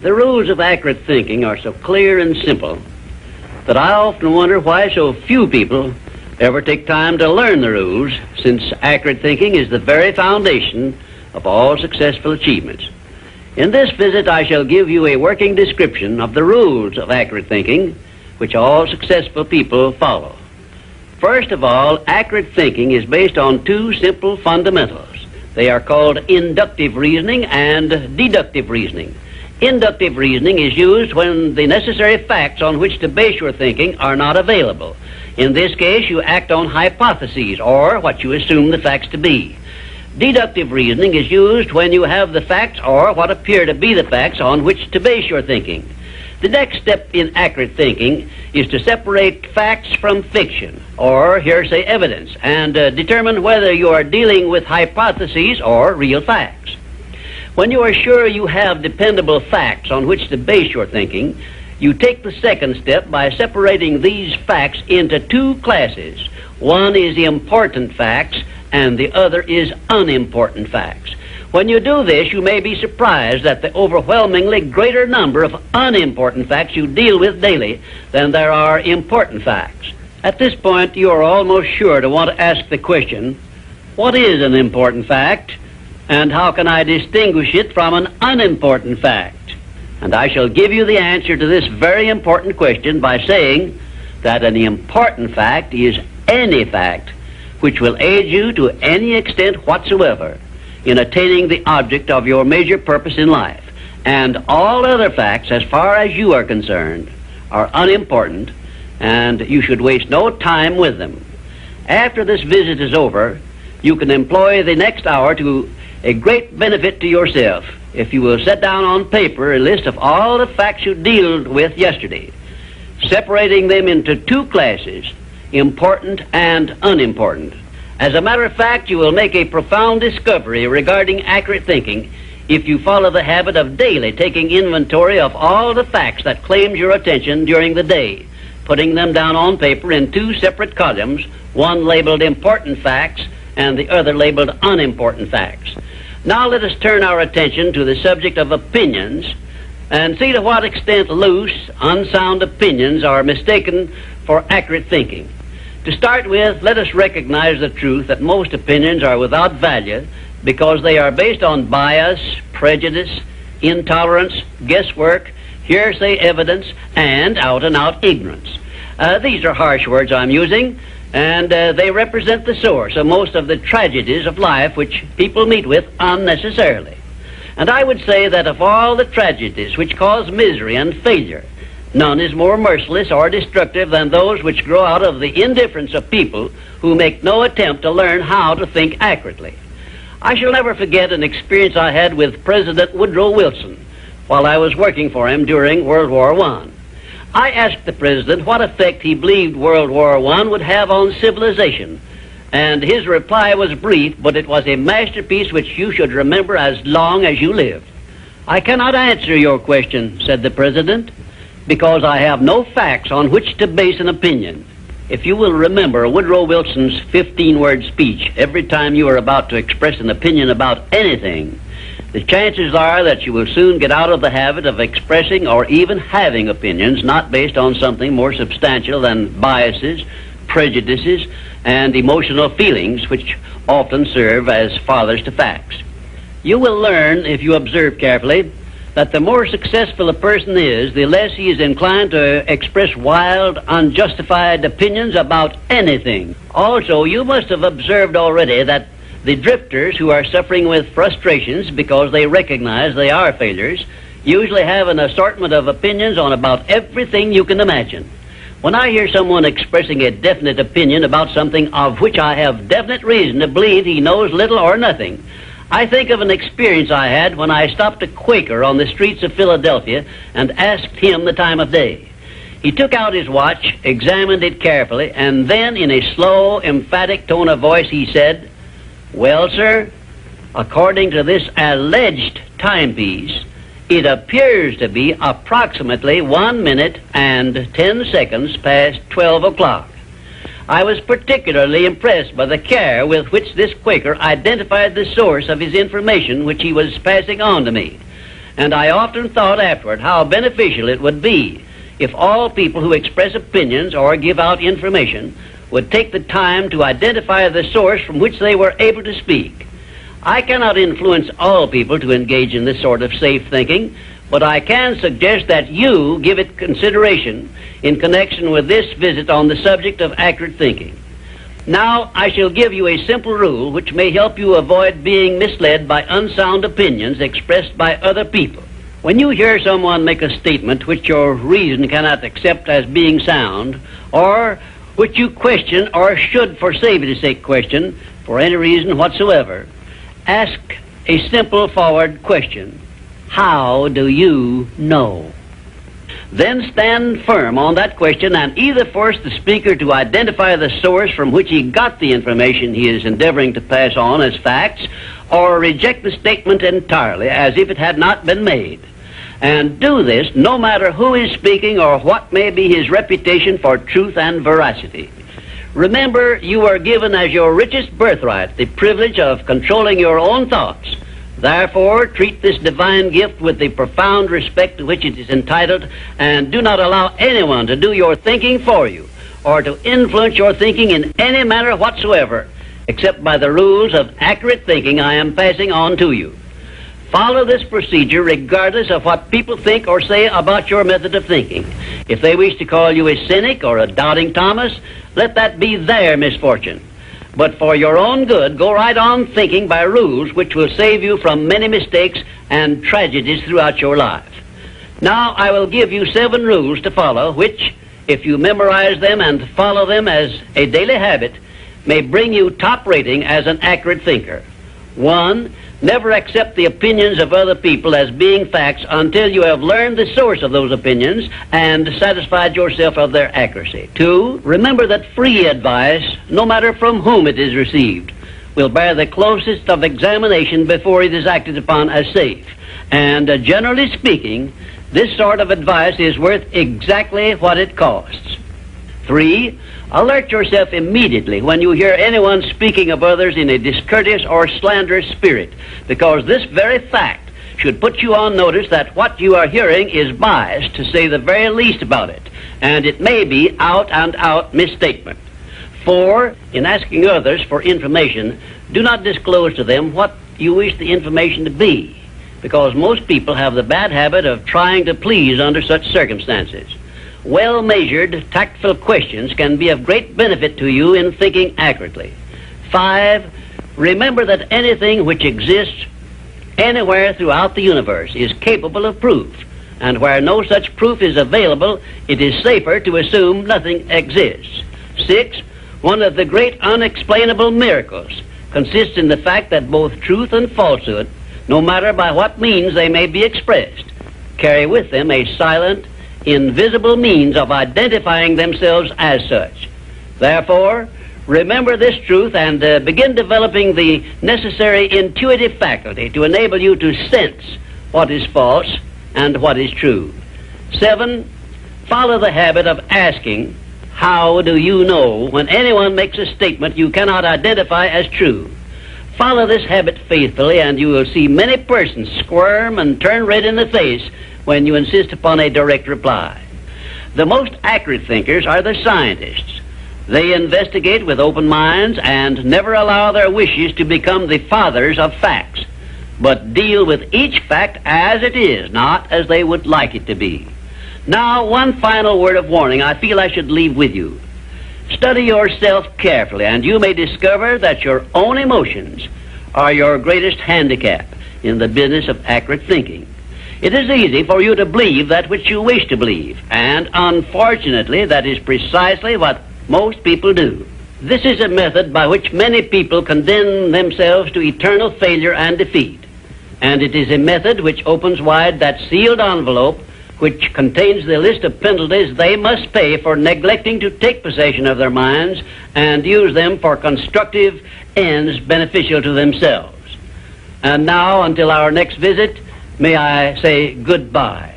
The rules of accurate thinking are so clear and simple that I often wonder why so few people ever take time to learn the rules, since accurate thinking is the very foundation of all successful achievements. In this visit, I shall give you a working description of the rules of accurate thinking, which all successful people follow. First of all, accurate thinking is based on two simple fundamentals. They are called inductive reasoning and deductive reasoning. Inductive reasoning is used when the necessary facts on which to base your thinking are not available. In this case, you act on hypotheses, or what you assume the facts to be. Deductive reasoning is used when you have the facts, or what appear to be the facts, on which to base your thinking. The next step in accurate thinking is to separate facts from fiction, or hearsay evidence, and determine whether you are dealing with hypotheses or real facts. When you are sure you have dependable facts on which to base your thinking, you take the second step by separating these facts into two classes. One is important facts, and the other is unimportant facts. When you do this, you may be surprised at the overwhelmingly greater number of unimportant facts you deal with daily than there are important facts. At this point, you are almost sure to want to ask the question, what is an important fact, and how can I distinguish it from an unimportant fact? And I shall give you the answer to this very important question by saying that an important fact is any fact which will aid you to any extent whatsoever in attaining the object of your major purpose in life. And all other facts, as far as you are concerned, are unimportant, and you should waste no time with them. After this visit is over, you can employ the next hour to a great benefit to yourself if you will set down on paper a list of all the facts you dealt with yesterday, separating them into two classes, important and unimportant. As a matter of fact, you will make a profound discovery regarding accurate thinking if you follow the habit of daily taking inventory of all the facts that claimed your attention during the day, putting them down on paper in two separate columns, one labeled important facts and the other labeled unimportant facts. Now let us turn our attention to the subject of opinions and see to what extent loose, unsound opinions are mistaken for accurate thinking. To start with, let us recognize the truth that most opinions are without value because they are based on bias, prejudice, intolerance, guesswork, hearsay evidence, and out-and-out ignorance. These are harsh words I'm using, and they represent the source of most of the tragedies of life which people meet with unnecessarily. And I would say that of all the tragedies which cause misery and failure, none is more merciless or destructive than those which grow out of the indifference of people who make no attempt to learn how to think accurately. I shall never forget an experience I had with President Woodrow Wilson while I was working for him during World War I. I asked the President what effect he believed World War I would have on civilization, and his reply was brief, but it was a masterpiece which you should remember as long as you live. "I cannot answer your question," said the President, "because I have no facts on which to base an opinion." If you will remember Woodrow Wilson's 15-word speech every time you are about to express an opinion about anything, the chances are that you will soon get out of the habit of expressing or even having opinions not based on something more substantial than biases, prejudices, and emotional feelings which often serve as fathers to facts. You will learn, if you observe carefully, that the more successful a person is, the less he is inclined to express wild, unjustified opinions about anything. Also, you must have observed already that the drifters who are suffering with frustrations because they recognize they are failures usually have an assortment of opinions on about everything you can imagine. When I hear someone expressing a definite opinion about something of which I have definite reason to believe he knows little or nothing, I think of an experience I had when I stopped a Quaker on the streets of Philadelphia and asked him the time of day. He took out his watch, examined it carefully, and then in a slow, emphatic tone of voice he said, "Well, sir, according to this alleged timepiece, it appears to be approximately 1 minute and 10 seconds past 12 o'clock. I was particularly impressed by the care with which this Quaker identified the source of his information which he was passing on to me. and I often thought afterward how beneficial it would be if all people who express opinions or give out information would take the time to identify the source from which they were able to speak. I cannot influence all people to engage in this sort of safe thinking, but I can suggest that you give it consideration in connection with this visit on the subject of accurate thinking. Now, I shall give you a simple rule which may help you avoid being misled by unsound opinions expressed by other people. When you hear someone make a statement which your reason cannot accept as being sound, or which you question or should for safety's sake question for any reason whatsoever, ask a simple forward question. How do you know? Then stand firm on that question and either force the speaker to identify the source from which he got the information he is endeavoring to pass on as facts, or reject the statement entirely as if it had not been made. And do this no matter who is speaking or what may be his reputation for truth and veracity. Remember, you are given as your richest birthright the privilege of controlling your own thoughts. Therefore, treat this divine gift with the profound respect to which it is entitled, and do not allow anyone to do your thinking for you, or to influence your thinking in any manner whatsoever, except by the rules of accurate thinking I am passing on to you. Follow this procedure regardless of what people think or say about your method of thinking. If they wish to call you a cynic or a doubting Thomas, let that be their misfortune. But for your own good, go right on thinking by rules which will save you from many mistakes and tragedies throughout your life. Now I will give you 7 rules to follow, which, if you memorize them and follow them as a daily habit, may bring you top rating as an accurate thinker. 1. Never accept the opinions of other people as being facts until you have learned the source of those opinions and satisfied yourself of their accuracy. 2. Remember that free advice, no matter from whom it is received, will bear the closest of examination before it is acted upon as safe. And generally speaking, this sort of advice is worth exactly what it costs. 3. Alert yourself immediately when you hear anyone speaking of others in a discourteous or slanderous spirit, because this very fact should put you on notice that what you are hearing is biased, to say the very least about it, and it may be out-and-out misstatement. 4. In asking others for information, do not disclose to them what you wish the information to be, because most people have the bad habit of trying to please under such circumstances. Well-measured, tactful questions can be of great benefit to you in thinking accurately. 5. Remember that anything which exists anywhere throughout the universe is capable of proof, and where no such proof is available, it is safer to assume nothing exists. 6. One of the great unexplainable miracles consists in the fact that both truth and falsehood, no matter by what means they may be expressed, carry with them a silent, invisible means of identifying themselves as such. Therefore, remember this truth and begin developing the necessary intuitive faculty to enable you to sense what is false and what is true. 7. Follow the habit of asking, how do you know, when anyone makes a statement you cannot identify as true. Follow this habit faithfully, and you will see many persons squirm and turn red in the face when you insist upon a direct reply. The most accurate thinkers are the scientists. They investigate with open minds and never allow their wishes to become the fathers of facts, but deal with each fact as it is, not as they would like it to be. Now, one final word of warning I feel I should leave with you. Study yourself carefully, and you may discover that your own emotions are your greatest handicap in the business of accurate thinking. It is easy for you to believe that which you wish to believe, and unfortunately that is precisely what most people do. This is a method by which many people condemn themselves to eternal failure and defeat, and it is a method which opens wide that sealed envelope which contains the list of penalties they must pay for neglecting to take possession of their minds and use them for constructive ends beneficial to themselves. And now, until our next visit, may I say goodbye.